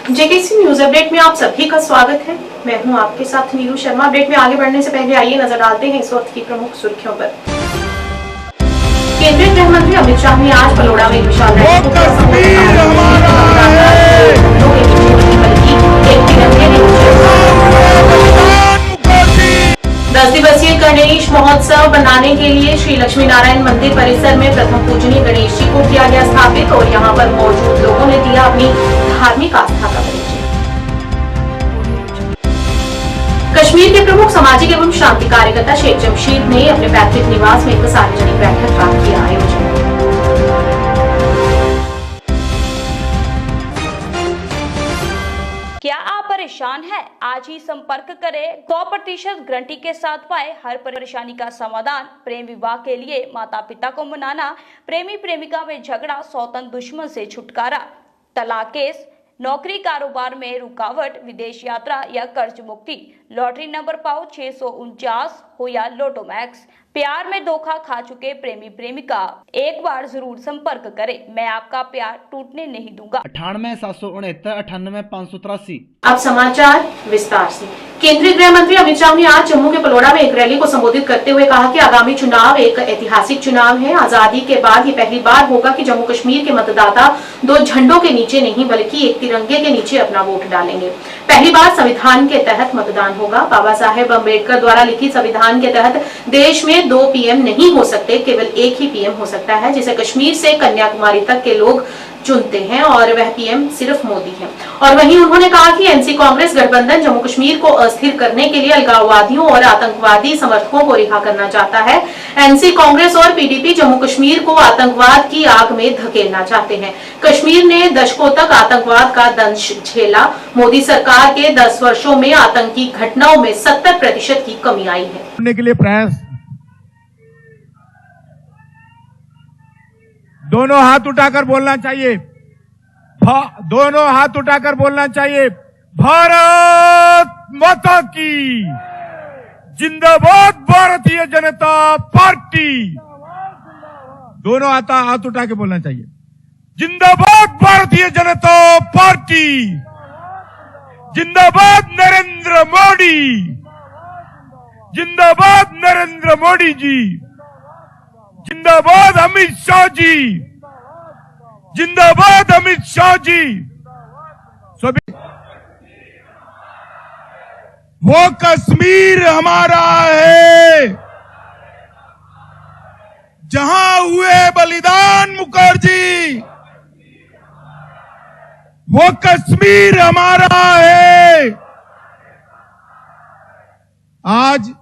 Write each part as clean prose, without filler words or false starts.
JKC news update में आप सभी का स्वागत है। मैं हूं आपके साथ नीरू शर्मा। अपडेट में आगे बढ़ने से पहले आइए नजर डालते हैं इस वक्त की प्रमुख सुर्खियों पर। केंद्रीय गृह मंत्री अमित शाह ने आज पलोड़ा में विशाल रैली को दस दिवसीय गणेश महोत्सव बनाने के लिए श्री लक्ष्मी नारायण मंदिर परिसर में प्रथम पूजनीय गणेश जी को किया गया स्थापित और यहां पर मौजूद लोगों ने दिया अपनी धार्मिक आस्था का परिचय। कश्मीर के प्रमुख सामाजिक एवं शांति कार्यकर्ता शेख जमशीद ने अपने पैतृक निवास में एक सार्वजनिक बैठक का किया आयोजन। क्या आप परेशान हैं? आज ही संपर्क करें। 100% गारंटी के साथ पाए हर परेशानी का समाधान। प्रेम विवाह के लिए माता पिता को मनाना, प्रेमी प्रेमिका में झगड़ा, सौतन दुश्मन से छुटकारा, तलाक केस, नौकरी कारोबार में रुकावट, विदेश यात्रा या कर्ज मुक्ति, लॉटरी नंबर पाओ 649 हो या लोटो मैक्स, प्यार में धोखा खा चुके प्रेमी प्रेमिका, एक बार जरूर संपर्क करें। मैं आपका प्यार टूटने नहीं दूंगा। 98 769 98 583। अब समाचार विस्तार से। केंद्रीय गृह मंत्री अमित शाह ने आज जम्मू के पलोड़ा में एक रैली को संबोधित करते हुए कहा कि आगामी चुनाव एक ऐतिहासिक चुनाव है। आजादी के बाद ये पहली बार होगा कि जम्मू कश्मीर के मतदाता दो झंडों के नीचे नहीं बल्कि एक तिरंगे के नीचे अपना वोट डालेंगे। पहली बार संविधान के तहत मतदान होगा। बाबा साहेब अम्बेडकर द्वारा लिखित संविधान के तहत देश में 2 पीएम नहीं हो सकते, केवल एक ही पीएम हो सकता है, जिसे कश्मीर से कन्याकुमारी तक के लोग चुनते हैं और वह पीएम सिर्फ मोदी है। और वहीं उन्होंने कहा कि एनसी कांग्रेस गठबंधन जम्मू कश्मीर को अस्थिर करने के लिए अलगाववादियों और आतंकवादी समर्थकों को रिहा करना चाहता है। एनसी कांग्रेस और पीडीपी जम्मू कश्मीर को आतंकवाद की आग में धकेलना चाहते हैं। कश्मीर ने दशकों तक आतंकवाद का दंश झेला। मोदी सरकार के 10 वर्षों में आतंकी घटनाओं में 70% की कमी आई है। के लिए प्रयास, दोनों हाथ उठाकर बोलना चाहिए, दोनों हाथ उठाकर बोलना चाहिए, भारत माता की जिंदाबाद, भारतीय जनता पार्टी। दोनों हाथ उठा के बोलना चाहिए, जिंदाबाद भारतीय जनता पार्टी, जिंदाबाद नरेंद्र मोदी, जिंदाबाद नरेंद्र मोदी जी, जिंदाबाद अमित शाह जी, जिंदाबाद अमित शाह जी। सभी वो कश्मीर हमारा है जहां हुए बलिदान मुखर्जी, वो कश्मीर हमारा है। आज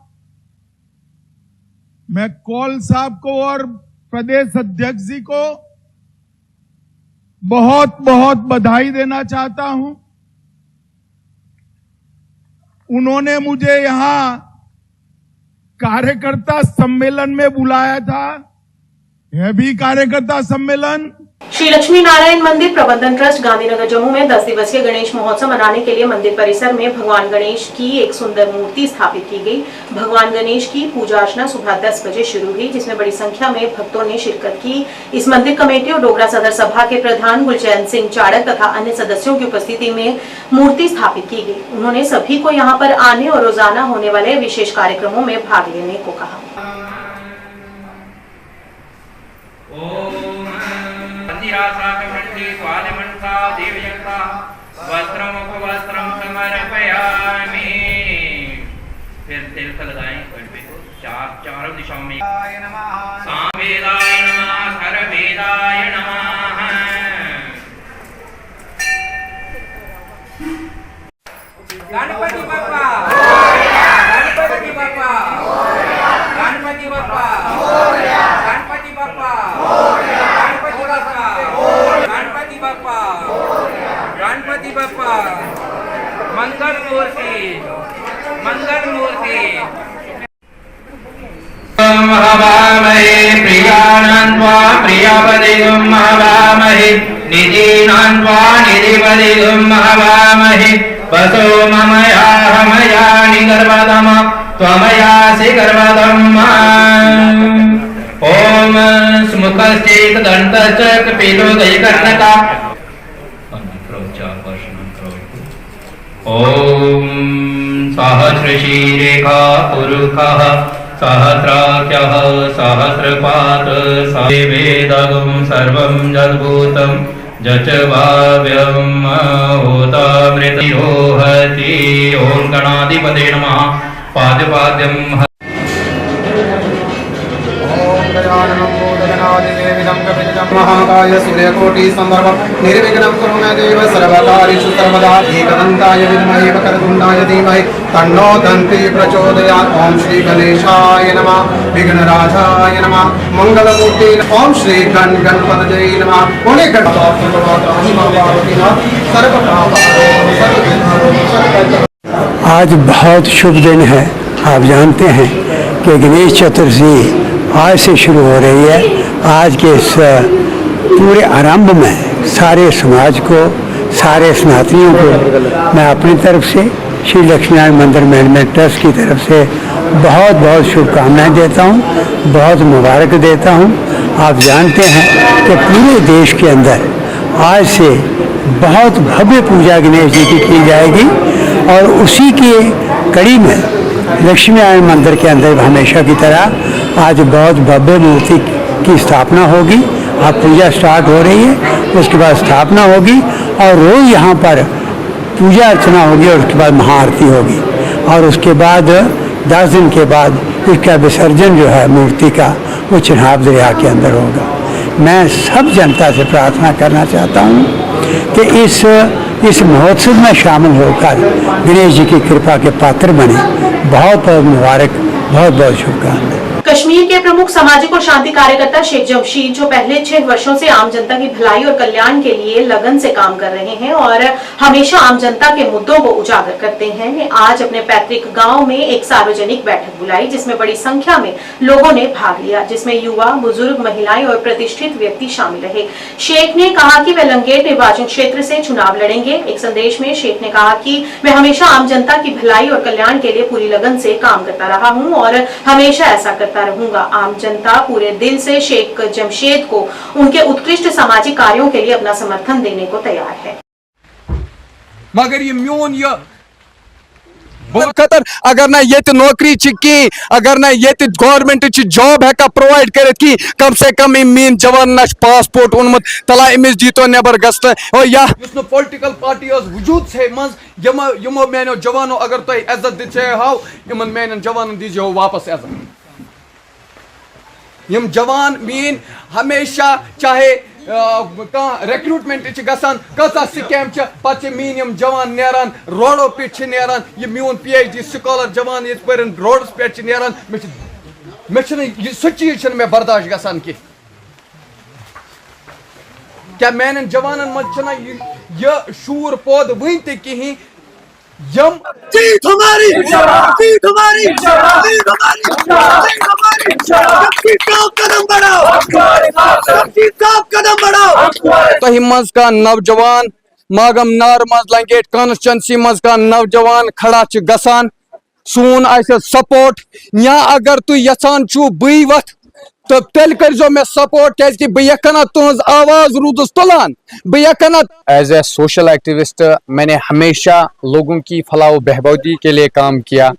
मैं कौल साहब को और प्रदेश अध्यक्ष जी को बहुत बहुत बधाई देना चाहता हूं। उन्होंने मुझे यहां कार्यकर्ता सम्मेलन में बुलाया था। यह भी कार्यकर्ता सम्मेलन श्री लक्ष्मी नारायण मंदिर प्रबंधन ट्रस्ट गांधीनगर जम्मू में 10 दिवसीय गणेश महोत्सव मनाने के लिए मंदिर परिसर में भगवान गणेश की एक सुंदर मूर्ति स्थापित की गई। भगवान गणेश की पूजा अर्चना सुबह 10 बजे शुरू हुई, जिसमें बड़ी संख्या में भक्तों ने शिरकत की। इस मंदिर कमेटी और डोगरा सदर सभा के प्रधान गुलचैन सिंह चाड़क तथा अन्य सदस्यों की उपस्थिति में मूर्ति स्थापित की गई। उन्होंने सभी को यहाँ पर आने और रोजाना होने वाले विशेष कार्यक्रमों में भाग लेने को कहा। फिर तिलक लगाएं चारों दिशाओं में। सामवेदाय नमः, सर्ववेदाय नमः। गणपति बप्पा, गणपति बप्पा, गणपति बप्पा, गणपति बप्पा, गणपति बप्पा, गणपति बप्पा, गणपति बप्पा, मंगल मूर्ति, मंगल मूर्ति। हवामहे प्रियाणान्वा प्रियपदिगुं हवामहे, निधीनान्वा निधिपदिगुं हवामहे। वसो ममया हमयानि गर्वतम त्वमयासि गर्वतम्। ओम स्मुखश्चेत दन्तश्च कपिलो गयकर्णका। ॐ सहस्रशीरेखा पुरुषः सहस्राख्यः सहस्रपात् वेदगुं सर्वं जद्भूतं जच भाव्यं होतामृतिरोहति ॐ गणाधिपते नमः पादपाद्यं महाकाय सूर्यकोटि संभव निर्विघ्नं कुरु मे देव सर्वकार्येषु सर्वदा एकदन्ताय विद्महे वक्रतुण्डाय धीमहि तन्नो दन्ति प्रचोदयात् ओम श्री गणेशाय नमः विघ्नराजाय नमः मंगलमूर्ते ओम श्री गणपतये नमः पुणे आज बहुत शुभ दिन है। आप जानते हैं कि गणेश चतुर्थी आज से शुरू हो रही है। आज के इस पूरे आरंभ में सारे समाज को, सारे सनातनियों को मैं अपनी तरफ से श्री लक्ष्मीनारायण मंदिर मैनेजमेंट ट्रस्ट की तरफ से बहुत बहुत शुभकामनाएं देता हूं, बहुत मुबारक देता हूं। आप जानते हैं कि पूरे देश के अंदर आज से बहुत भव्य पूजा गणेश जी की जाएगी और उसी के कड़ी में लक्ष्मीनारायण मंदिर के अंदर हमेशा की तरह आज बहुत भव्य मूर्ति की स्थापना होगी। अब पूजा स्टार्ट हो रही है, उसके बाद स्थापना होगी और रोज़ यहाँ पर पूजा अर्चना होगी और उसके बाद महाआरती होगी और उसके बाद 10 दिन के बाद इसका विसर्जन जो है मूर्ति का वो चिनाब दरिया के अंदर होगा। मैं सब जनता से प्रार्थना करना चाहता हूँ कि इस महोत्सव में शामिल होकर गणेश जी की कृपा के पात्र बने। बहुत बहुत मुबारक, बहुत बहुत शुभकामनाएं। कश्मीर के प्रमुख सामाजिक और शांति कार्यकर्ता शेख जमशीद, जो पहले 6 वर्षों से आम जनता की भलाई और कल्याण के लिए लगन से काम कर रहे हैं और हमेशा आम जनता के मुद्दों को उजागर करते हैं, ने आज अपने पैतृक गांव में एक सार्वजनिक बैठक बुलाई जिसमें बड़ी संख्या में लोगों ने भाग लिया, जिसमें युवा, बुजुर्ग, महिलाएं और प्रतिष्ठित व्यक्ति शामिल रहे। शेख ने कहा कि वे लंगेट निर्वाचन क्षेत्र से चुनाव लड़ेंगे। एक संदेश में शेख ने कहा कि मैं हमेशा आम जनता की भलाई और कल्याण के लिए पूरी लगन से काम करता रहा हूं और हमेशा ऐसा करता रहूंगा। आम जनता पूरे दिल से शेख जमशेद को उनके उत्कृष्ट सामाजिक कार्यों के लिए अपना समर्थन देने को तैयार है। मगर ये म्यून ये खतर अगर ना ये नौकरी की, अगर ना ये गवर्नमेंट जॉब हेका प्रोवाइड कर कम से कम मीन जवान ना पासपोर्ट उनमुत तला अमिस दीतो नेबर गस्त और या पॉलिटिकल पार्टी वजूद से मज यमो मैनो जवानो अगर तुम इज्जत दिछे हाउ यमन मैन जवान दीजियो वापस इज्जत। यम जवान मीन हमेशा चाहे रिक्रूटमेंट गसान कचा स्कैम पे मीन यम जवान नेरान रोडो पे नेरान ये मीन PhD स्कॉलर जवान ये रोडस पे नेरान मे सह चीज मे बर्दाश्त गसान कि क्या मैन जवान मज ये शूर पौध वन तक कहीं यम जीत हमारी, जीत हमारी, जीत हमारी, जीत हमारी, कदम बढ़ाओ, कदम बढ़ाओ। तही मज का नौजवान मागम नार मज लंगेट कॉन्स्टिट्यूंसी मज का नौजवान खड़ा गसान सून सपोर्ट या अगर तु यसान छु बी वथ तो तेल कर मे सपोर्ट क्या बह तुज आवाज रूदस तुलान बह एज ए सोशल एक्टिविस्ट मैंने हमेशा लोगों की फलाह बहबूदी के लिए काम किया।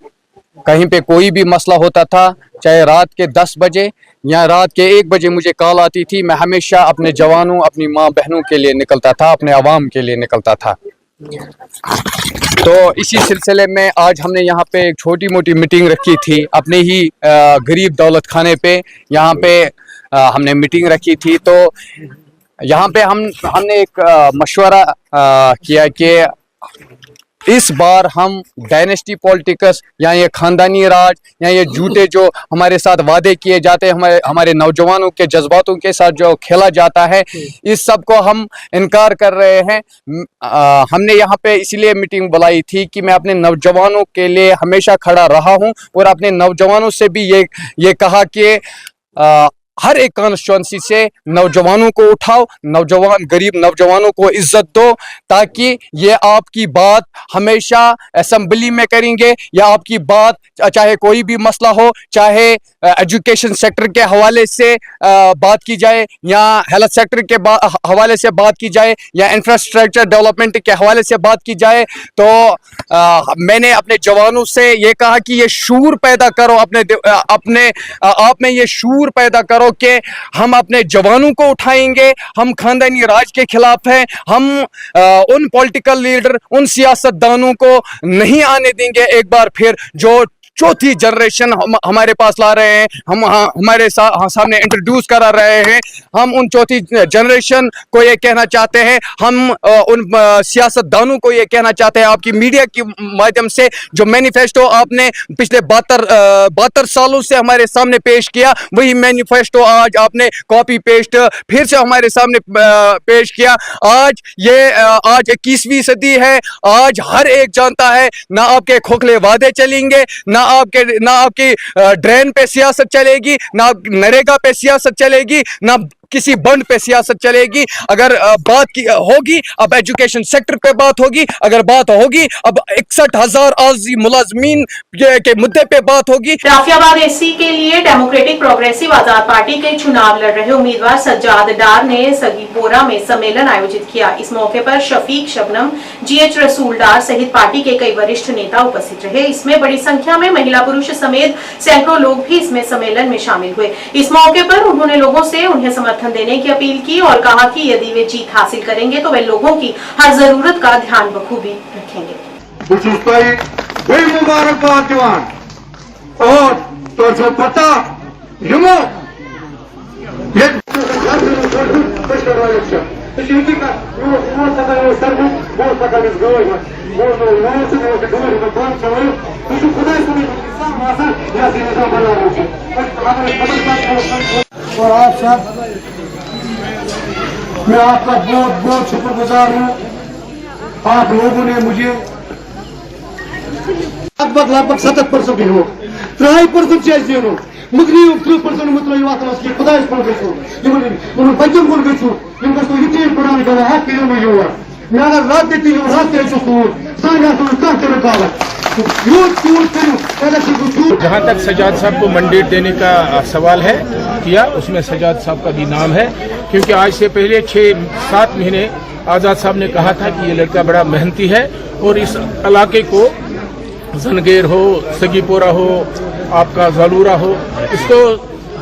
कहीं पे कोई भी मसला होता था, चाहे रात के 10 बजे या रात के 1 बजे मुझे कॉल आती थी, मैं हमेशा अपने जवानों, अपनी माँ बहनों के लिए निकलता था, अपने अवाम के लिए निकलता था। तो इसी सिलसिले में आज हमने यहाँ पे एक छोटी मोटी मीटिंग रखी थी अपने ही गरीब दौलत खाने पे। यहाँ पे हमने मीटिंग रखी थी तो यहाँ पे हमने एक मशवरा किया कि इस बार हम डायनेस्टी पॉलिटिक्स या ये खानदानी राज या ये झूठे जो हमारे साथ वादे किए जाते हैं, हमारे नौजवानों के जज्बातों के साथ जो खेला जाता है, इस सब को हम इनकार कर रहे हैं। हमने यहाँ पे इसलिए मीटिंग बुलाई थी कि मैं अपने नौजवानों के लिए हमेशा खड़ा रहा हूँ और अपने नौजवानों से भी ये कहा कि हर एक कॉन्स्टिट्यूंसी से नौजवानों को उठाओ, नौजवान गरीब नौजवानों को इज्जत दो, ताकि ये आपकी बात हमेशा असेंबली में करेंगे, या आपकी बात चाहे कोई भी मसला हो, चाहे एजुकेशन सेक्टर के हवाले से बात की जाए, या हेल्थ सेक्टर के हवाले से बात की जाए, या इंफ्रास्ट्रक्चर डेवलपमेंट के हवाले से बात की जाए, तो मैंने अपने जवानों से ये कहा कि ये शूर पैदा करो, अपने आप में ये शूर पैदा करो कि हम अपने जवानों को उठाएंगे, हम खानदानी राज के खिलाफ हैं, हम उन पॉलिटिकल लीडर, उन सियासतदानों को नहीं आने देंगे एक बार फिर जो चौथी जनरेशन हमारे पास ला रहे हैं, हम हमारे सामने इंट्रोड्यूस करा रहे हैं। हम उन चौथी जनरेशन को ये कहना चाहते हैं, हम उन सियासतदानों को ये कहना चाहते हैं, आपकी मीडिया के माध्यम से जो मैनिफेस्टो आपने पिछले 72 सालों से हमारे सामने पेश किया, वही मैनिफेस्टो आज आपने कॉपी पेस्ट फिर से हमारे सामने पेश किया। आज 21वीं सदी है, आज हर एक जानता है ना आपके खोखले वादे चलेंगे, ना आपकी ड्रेन पे सियासत चलेगी, ना नरेगा पे सियासत चलेगी, ना किसी बंड पे सियासत चलेगी। अगर बात की होगी अब एजुकेशन सेक्टर पे बात होगी, अगर बात होगी अब 61,000 आजी मुलाजमीन के मुद्दे पे बात होगी। राफियाबाद एससी के लिए डेमोक्रेटिक प्रोग्रेसिव आजाद पार्टी के चुनाव लड़ रहे उम्मीदवार सज्जाद डार ने सगीपोरा में सम्मेलन आयोजित किया। इस मौके पर शफीक शबनम, GH रसूल डार सहित पार्टी के कई वरिष्ठ नेता उपस्थित रहे। इसमें बड़ी संख्या में महिला पुरुष समेत सैकड़ों लोग भी इसमें सम्मेलन में शामिल हुए। इस मौके पर उन्होंने लोगों से उन्हें समर्थन देने की अपील की और कहा कि यदि वे जीत हासिल करेंगे तो वे लोगों की हर जरूरत का ध्यान बखूबी रखेंगे। मुबारकबाद जवान और तो पता यमो और आप सब, मैं आपका बहुत बहुत शुक्रगुजार हूँ। आप लोगों ने मुझे लगभग 70% भी हो 3% चाहिए हो मुगरी 3% मतलब ये खुदा बच्चों को ये पढ़ाने का हक मैं अगर रात देती हूँ रात जहाँ तक सजाद साहब को मैंडेट देने का सवाल है किया, उसमें सजाद साहब का भी नाम है, क्योंकि आज से पहले 6-7 महीने आज़ाद साहब ने कहा था कि ये लड़का बड़ा मेहनती है और इस इलाके को जंगेर हो, सगीपोरा हो, आपका ज़ालूरा हो, इसको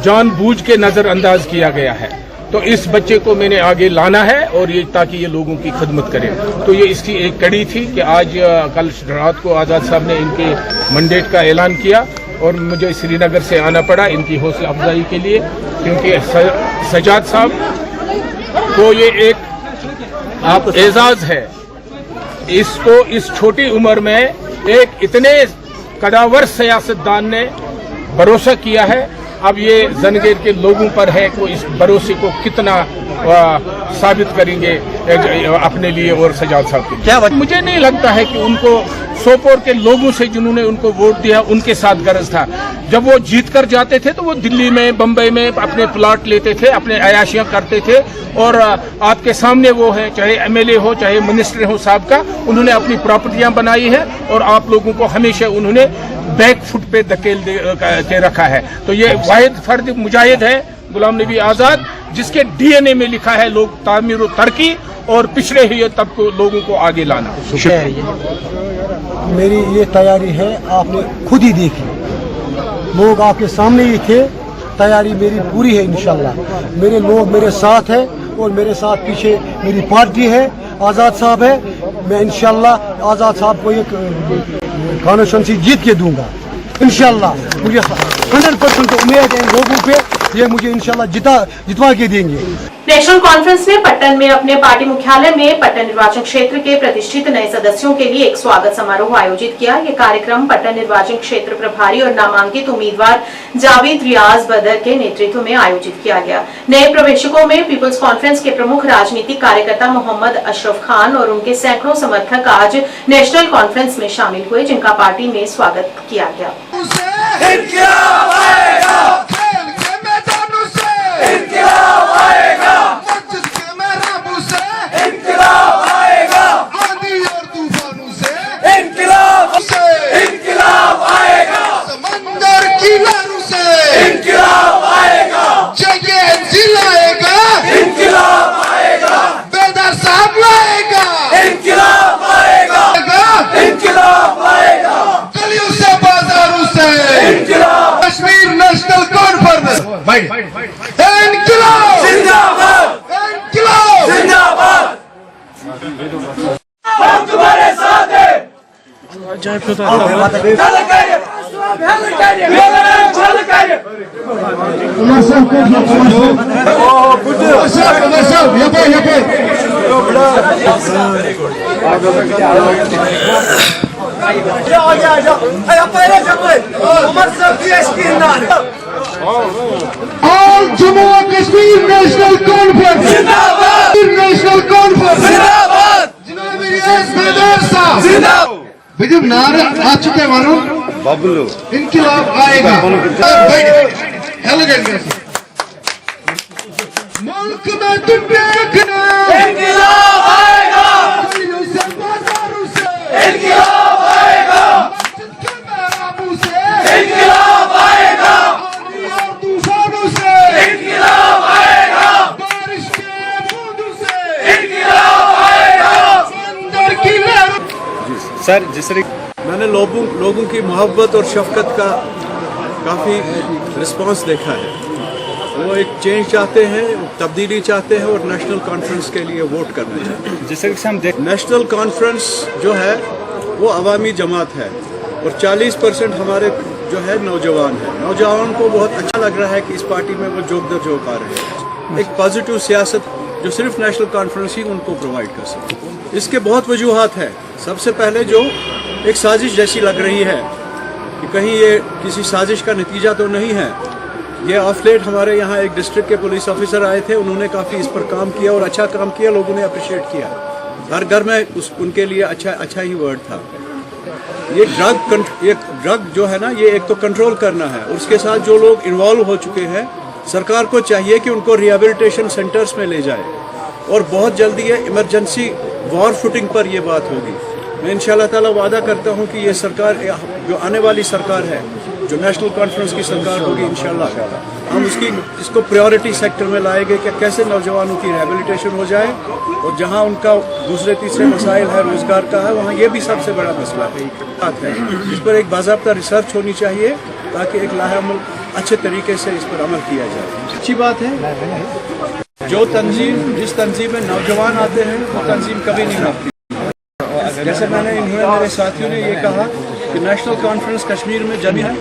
जानबूझ के नज़रअंदाज किया गया है। तो इस बच्चे को मैंने आगे लाना है और ये ताकि ये लोगों की खिदमत करे। तो ये इसकी एक कड़ी थी कि आज कल रात को आज़ाद साहब ने इनके मैंडेट का ऐलान किया और मुझे श्रीनगर से आना पड़ा इनकी हौसला अफजाई के लिए, क्योंकि सजाद साहब को ये एक एजाज़ है। इसको इस छोटी उम्र में एक इतने कदावर सियासतदान ने भरोसा किया है। अब ये जंगेर के लोगों पर है कि इस भरोसे को कितना साबित करेंगे अपने लिए और सजाद साहब के लिए। क्या मुझे नहीं लगता है कि उनको सोपोर के लोगों से जिन्होंने उनको वोट दिया उनके साथ गरज था। जब वो जीत कर जाते थे तो वो दिल्ली में, बम्बई में अपने प्लाट लेते थे, अपने अयाशियां करते थे और आपके सामने वो है, चाहे MLA हो चाहे मिनिस्टर हो साहब का, उन्होंने अपनी प्रॉपर्टियां बनाई है और आप लोगों को हमेशा उन्होंने बैक फुट पे धकेल के रखा है। तो ये वाहिद फर्द मुजाहिद है गुलाम नबी आज़ाद, जिसके DNA में लिखा है लोग तामीर और तरक्की और पिछड़े हुए तबके लोगों को आगे लाना। मेरी ये तैयारी है, आपने खुद ही देखी, लोग आपके सामने ही थे। तैयारी मेरी पूरी है इंशाल्लाह। मेरे लोग मेरे साथ हैं और मेरे साथ पीछे मेरी पार्टी है, आज़ाद साहब है। मैं इंशाल्लाह आज़ाद साहब को एक कॉन्स्टिट्यूंसी जीत के दूंगा इंशाल्लाह। मुझे 100% उम्मीद है इन लोगों पे, ये मुझे इंशाल्लाह जितवा के देंगे। नेशनल कॉन्फ्रेंस ने पट्टन में अपने पार्टी मुख्यालय में पट्टन निर्वाचन क्षेत्र के प्रतिष्ठित नए सदस्यों के लिए एक स्वागत समारोह आयोजित किया। यह कार्यक्रम पट्टन निर्वाचन क्षेत्र प्रभारी और नामांकित उम्मीदवार जावेद रियाज बदर के नेतृत्व में आयोजित किया गया। नए प्रवेशकों में पीपल्स कॉन्फ्रेंस के प्रमुख राजनीतिक कार्यकर्ता मोहम्मद अशरफ खान और उनके सैकड़ों समर्थक आज नेशनल कॉन्फ्रेंस में शामिल हुए, जिनका पार्टी में स्वागत किया गया। इनकलाब जिंदाबाद, इनकलाब जिंदाबाद। हम तुम्हारे साथ हैं। All Jammu and Kashmir National Conference जिंदाबाद, National Conference जिंदाबाद, जनाब रियाज बेदार साहब जिंदाबाद। जब नारा आ चुके मानो बाबुलो इनकलाब आएगा। मुल्क में तुम देखना इनकलाब आएगा, इनकलाब आएगा, इनकलाब आएगा, तूफानों से इनकलाब आएगा, बारिश के बूंदों से इनकलाब आएगा, समंदर की लहरों। सर जिस मैंने लोगों की मोहब्बत और शफकत का काफ़ी रिस्पांस देखा है। वो एक चेंज चाहते हैं, तब्दीली चाहते हैं और नेशनल कॉन्फ्रेंस के लिए वोट करना चाहते हैं। जिस तरह से हम नेशनल कॉन्फ्रेंस जो है वो अवामी जमात है और 40% हमारे जो है नौजवान है। नौजवान को बहुत अच्छा लग रहा है कि इस पार्टी में वो जोक दर जोक आ रहे हैं। एक पॉजिटिव सियासत जो सिर्फ नेशनल कॉन्फ्रेंस ही उनको प्रोवाइड कर सकती है। इसके बहुत वजूहात है। सबसे पहले जो एक साजिश जैसी लग रही है कि कहीं ये किसी साजिश का नतीजा तो नहीं है। ये ऑफ लेट हमारे यहाँ एक डिस्ट्रिक्ट के पुलिस ऑफिसर आए थे, उन्होंने काफ़ी इस पर काम किया और अच्छा काम किया, लोगों ने अप्रिशिएट किया। हर घर में उनके लिए अच्छा ही वर्ड था। ये ड्रग जो है ना, ये एक तो कंट्रोल करना है और उसके साथ जो लोग इन्वॉल्व हो चुके हैं, सरकार को चाहिए कि उनको रिहेबिलिटेशन सेंटर्स में ले जाए और बहुत जल्दी ये इमरजेंसी वॉर फुटिंग पर ये बात होगी। मैं इंशाल्लाह ताला वादा करता हूँ कि ये सरकार जो आने वाली सरकार है, जो नेशनल कॉन्फ्रेंस की सरकार होगी, इंशाल्लाह हम इसको प्रायोरिटी सेक्टर में लाएंगे कि कैसे नौजवानों की रिहेबिलिटेशन हो जाए और जहाँ उनका दूसरे तीसरे मसाइल है, रोजगार का है, वहाँ ये भी सबसे बड़ा मसला है। इस पर एक बाज़ाब्ता रिसर्च होनी चाहिए ताकि एक लाहेअमल अच्छे तरीके से इस पर अमल किया जाए। अच्छी बात है जो जिस तंजीम में नौजवान आते हैं वो तंजीम कभी नहीं मरती। जैसे मेरे साथियों ने ये कहा कि नेशनल कॉन्फ्रेंस कश्मीर में जमी है,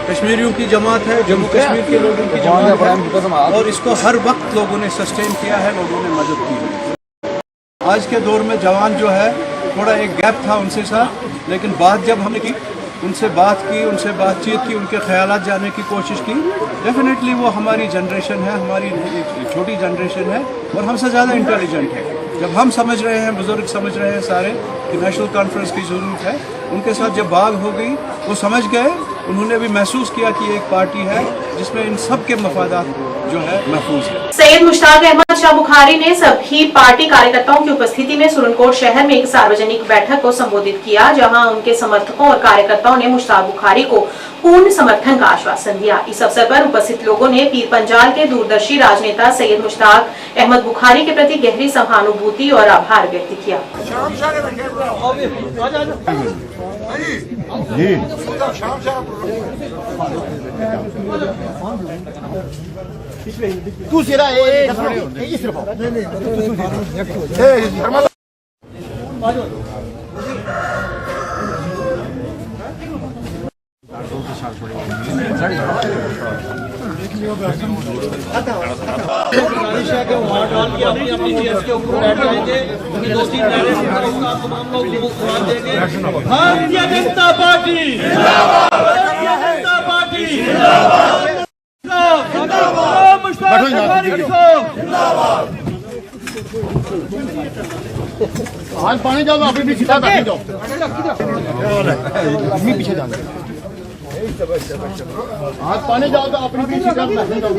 कश्मीरियों की जमात है, जम्मू कश्मीर के लोगों की जमात है और इसको हर वक्त लोगों ने सस्टेन किया है, लोगों ने मदद की है। आज के दौर में जवान जो है थोड़ा एक गैप था उनसे साथ, लेकिन बात जब हमने की, उनसे बात की, उनसे बातचीत की, उनके ख्यालात जानने की कोशिश की, डेफिनेटली वो हमारी जनरेशन है, हमारी छोटी जनरेशन है और हमसे ज़्यादा इंटेलिजेंट है। जब हम समझ रहे हैं, बुजुर्ग समझ रहे हैं सारे कि नेशनल कॉन्फ्रेंस की ज़रूरत है, उनके साथ जब बात हो गई वो समझ गए, उन्होंने भी महसूस किया कि एक पार्टी है जिसमें इन सब के मफादात जो है महफूज है। सैयद मुश्ताक अहमद शाह बुखारी ने सभी पार्टी कार्यकर्ताओं की उपस्थिति में सुरनकोट शहर में एक सार्वजनिक बैठक को संबोधित किया, जहां उनके समर्थकों और कार्यकर्ताओं ने मुश्ताक बुखारी को पूर्ण समर्थन का आश्वासन दिया। इस अवसर पर उपस्थित लोगों ने पीर पंजाल के दूरदर्शी राजनेता सैयद मुश्ताक अहमद बुखारी के प्रति गहरी सहानुभूति और आभार व्यक्त किया। भारतीय जनता पार्टी आज पानी जाओ, अपनी भी सीधा बैठ जाओ, पीछे जाओ। आज पानी जाओ तो अपनी भी सीधा बैठ जाओ।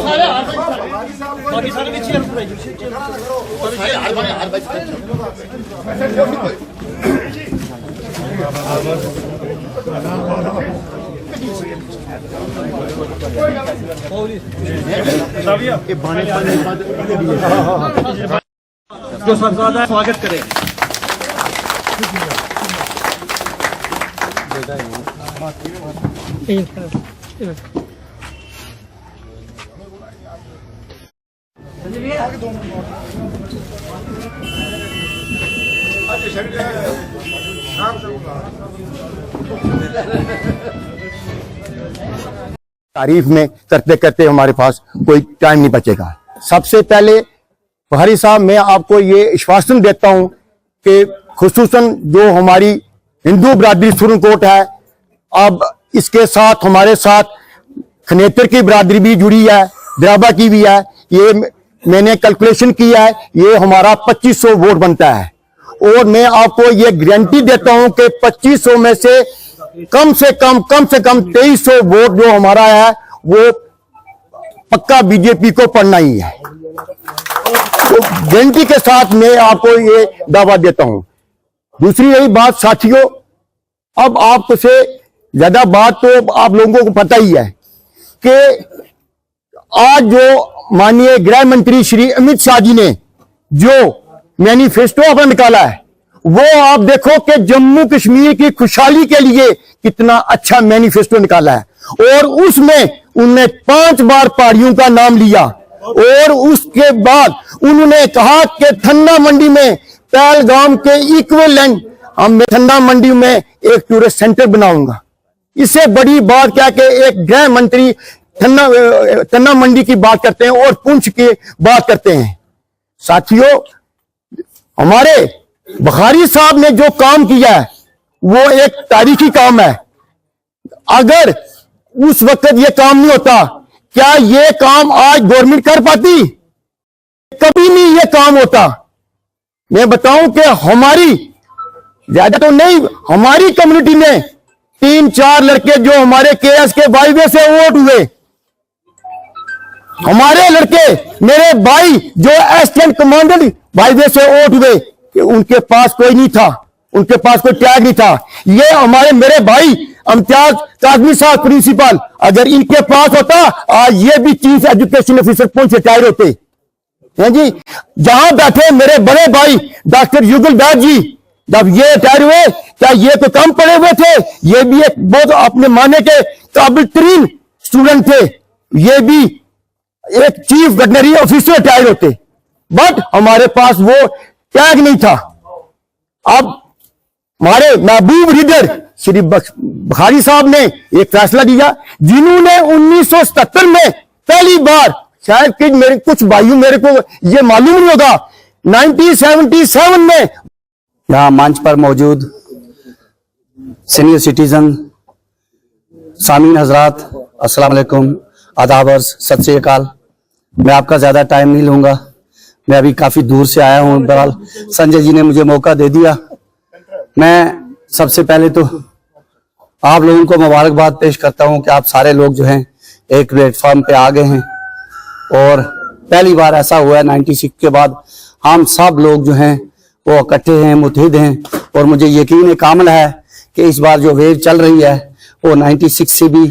सारे बाकी सारे पीछे जो सरदार स्वागत करें। तारीफ में करते करते हमारे पास कोई टाइम नहीं बचेगा। सबसे पहले बुखारी साहब, मैं आपको ये आश्वासन देता हूं कि खुसूसन जो हमारी हिंदू बरादरी सुरनकोट है, अब इसके साथ हमारे साथ खनेतर की बरादरी भी जुड़ी है, दराबा की भी है। ये मैंने कैलकुलेशन किया है, ये हमारा 2500 वोट बनता है और मैं आपको ये गारंटी देता हूं कि 2500 में से कम 2300 वोट जो हमारा है वो पक्का बीजेपी को पड़ना ही है। तो गारंटी के साथ मैं आपको ये दावा देता हूं। दूसरी यही बात साथियों, अब आपसे ज्यादा बात तो आप लोगों को पता ही है कि आज जो माननीय गृह मंत्री श्री अमित शाह जी ने जो मैनिफेस्टो अपना निकाला है, वो आप देखो कि जम्मू कश्मीर की खुशहाली के लिए कितना अच्छा मैनिफेस्टो निकाला है। और उसमें उन्होंने 5 बार पहाड़ियों का नाम लिया और उसके बाद उन्होंने कहा कि ठंडा मंडी में पहलगाम के इक्विवेलेंट हम ठंडा मंडी में एक टूरिस्ट सेंटर बनाऊंगा। इससे बड़ी बात क्या कि एक गृह मंत्री ठंडा मंडी की बात करते हैं और पुंछ की बात करते हैं। साथियों, हमारे बुखारी साहब ने जो काम किया है वो एक तारीखी काम है। अगर उस वक्त ये काम नहीं होता, क्या ये काम आज गवर्नमेंट कर पाती? कभी नहीं ये काम होता। मैं बताऊं कि हमारी ज्यादा तो नहीं, हमारी कम्युनिटी में 3-4 लड़के जो हमारे केएस के वाईवे से वोट हुए, हमारे लड़के मेरे भाई जो असिस्टेंट कमांडेंट वाईवे से वोट हुए, कि उनके पास कोई नहीं था, उनके पास कोई टैग नहीं था। ये हमारे मेरे भाई इम्तियाज काजमी साहब प्रिंसिपल, अगर इनके पास होता आज ये भी chief education officer Poonch retire होते हैं जी। जहां बैठे मेरे बड़े भाई डॉक्टर युगल बैग जी, जब ये रिटायर हुए, क्या ये तो कम पढ़े हुए थे? ये भी एक बहुत अपने माने के काबिल तरीन स्टूडेंट थे, ये भी एक चीफ वेटनरी ऑफिसर रिटायर होते, बट हमारे पास वो टैग नहीं था। अब हमारे महबूब लीडर श्री बुखारी साहब ने एक फैसला दिया, जिन्होंने 1977 में पहली बार, शायद कि मेरे कुछ भाइयों मेरे को ये मालूम नहीं होगा, 1977 में यहाँ मंच पर मौजूद सीनियर सिटीजन, सामीन हजरात, अस्सलाम वालेकुम, आदाब, सत श्री अकाल। मैं आपका ज्यादा टाइम नहीं लूंगा, मैं अभी काफी दूर से आया हूं। बहरहाल संजय जी ने मुझे मौका दे दिया। मैं सबसे पहले तो आप लोगों को मुबारकबाद पेश करता हूं कि आप सारे लोग जो हैं एक प्लेटफॉर्म पे आ गए हैं और पहली बार ऐसा हुआ है 96 के बाद हम सब लोग जो हैं वो इकट्ठे हैं, मुतहिद हैं। और मुझे यकीन कामिल है कि इस बार जो वेव चल रही है वो 96 से भी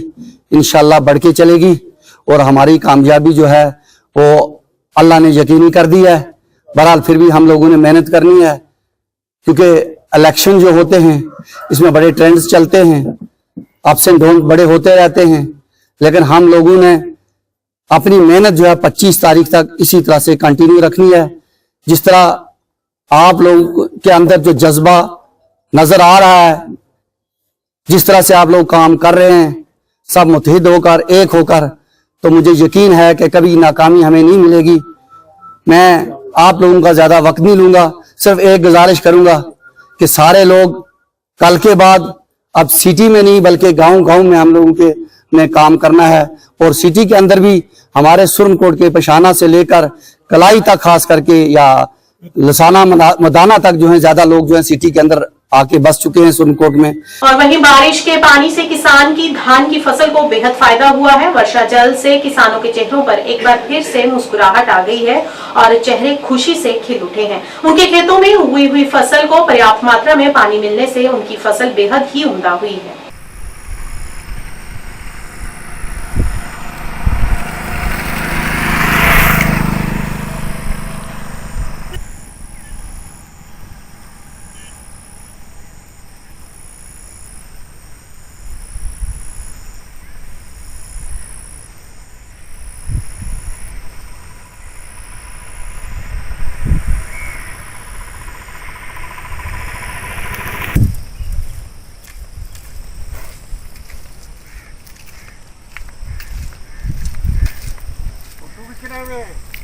इंशाल्लाह बढ़ के चलेगी और हमारी कामयाबी जो है वो अल्लाह ने यकीनी कर दी है। बहरहाल फिर भी हम लोगों ने मेहनत करनी है, क्योंकि इलेक्शन जो होते हैं इसमें बड़े ट्रेंड्स चलते हैं, अप्स एंड डाउन बड़े होते रहते हैं, लेकिन हम लोगों ने अपनी मेहनत जो है 25 तारीख तक इसी तरह से कंटिन्यू रखनी है। जिस तरह आप लोगों के अंदर जो जज्बा नजर आ रहा है, जिस तरह से आप लोग काम कर रहे हैं सब मुतहिद होकर, एक होकर, तो मुझे यकीन है कि कभी नाकामी हमें नहीं मिलेगी। मैं आप लोगों का ज्यादा वक्त नहीं लूंगा, सिर्फ एक गुजारिश करूंगा कि सारे लोग कल के बाद अब सिटी में नहीं बल्कि गांव-गांव में हम लोगों के में काम करना है। और सिटी के अंदर भी हमारे सुरनकोट के पशाना से लेकर कलाई तक खास करके या लसाना मदाना तक जो है ज्यादा लोग जो है सिटी के अंदर आके बस चुके हैं सुरनकोट में। और वहीं बारिश के पानी से किसान की धान की फसल को बेहद फायदा हुआ है। वर्षा जल से किसानों के चेहरों पर एक बार फिर से मुस्कुराहट आ गई है और चेहरे खुशी से खिल उठे हैं। उनके खेतों में उगी हुई फसल को पर्याप्त मात्रा में पानी मिलने से उनकी फसल बेहद ही उम्दा हुई है।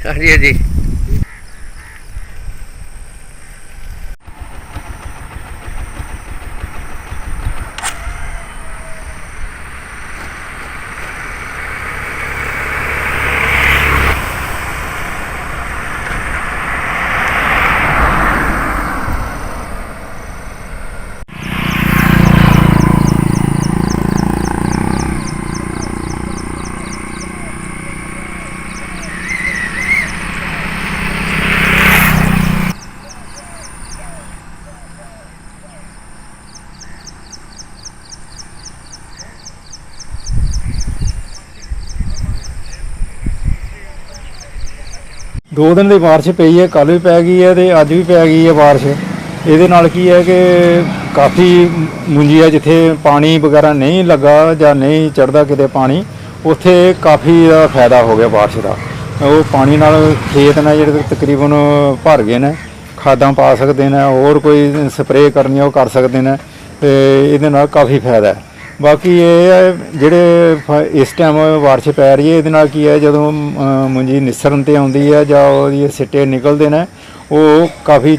हाँ जी। दो दिन की बारिश पई है, कल भी पै गई है तो अज भी पै गई है बारिश। ये नाल की है कि काफ़ी मुंजी है जिथे पानी वगैरह नहीं लगा या नहीं चढ़ता किते पानी, उत्थे काफ़ी फायदा हो गया बारिश का। वो पानी नाल खेत ने जिहड़े तकरीबन भर गए ने, खादां पा सकते हैं, और कोई स्प्रे करनी है वो कर सकते हैं, तो ये नाल काफ़ी फायदा है। बाकी ये है जिहड़े इस टाइम बारिश पै रही है, ये की है जदों मुंजी निसरन ते आउंदी है जां ओहदी सिट्टे निकलते हैं, वो काफ़ी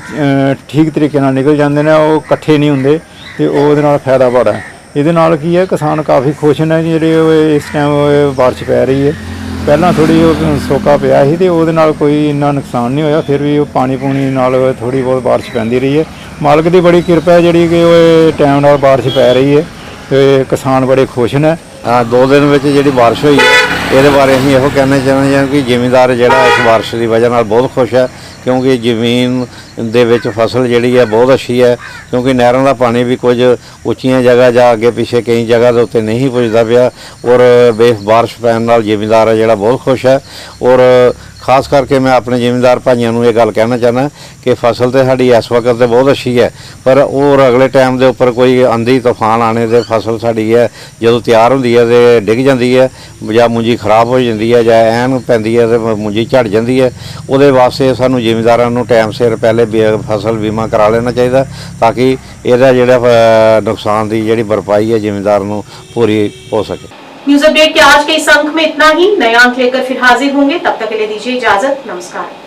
ठीक तरीके नाल निकल जाते हैं, वो कट्ठे नहीं होंदे, तो ਉਹਦੇ ਨਾਲ फायदा बड़ा है। ਇਹਦੇ ਨਾਲ ਕੀ है किसान काफ़ी खुश ने ਜਿਹੜੇ इस टाइम बारिश पै रही है। पहला थोड़ी सोका पिया ही तो ਉਹਦੇ ਨਾਲ कोई इन्ना नुकसान नहीं होया, फिर भी पानी पूनी नाल थोड़ी बहुत बारिश पैंदी रही है। मालक की बड़ी किरपा है जी कि टाइम नाल बारिश पै रही है, तो किसान बड़े खुश ने। हाँ, 2 दिन में जी बारिश हुई है, ये बारे अं यो कहना चाहते हैं कि जिमींदार जोड़ा इस बारिश की वजह नाल बहुत खुश है, क्योंकि जमीन दे विच फसल जी है बहुत अच्छी है, क्योंकि नहरों का पानी भी कुछ उच्चियां जगह जा अगे पिछे कई जगह के उत्ते नहीं पुजदा पिया, और बारिश पैन नाल जिमींदार है जोड़ा बहुत खुश है। और खास करके मैं अपने जिमींदार भाइयों को यह गल कहना चाहना कि फसल तो साड़ी इस वक्त तो बहुत अच्छी है, पर और अगले टाइम के उपर कोई आंधी तूफान आने से फसल साड़ी है जो तैयार होंगी है तो डिग जाती है, या मुंजी खराब हो जाती है, या ऐन पैंदी है तो मुंजी झड़ जाती है। वो वास्ते सानू जिमींदारों को टाइम सिर पहले फसल बीमा करा लेना चाहिए, ताकि यदा जोड़ा नुकसान की जी भरपाई है जिमींदार को पूरी हो सके। न्यूज अपडेट के आज के इस अंक में इतना ही। नए अंक लेकर फिर हाजिर होंगे, तब तक के लिए दीजिए इजाजत। नमस्कार।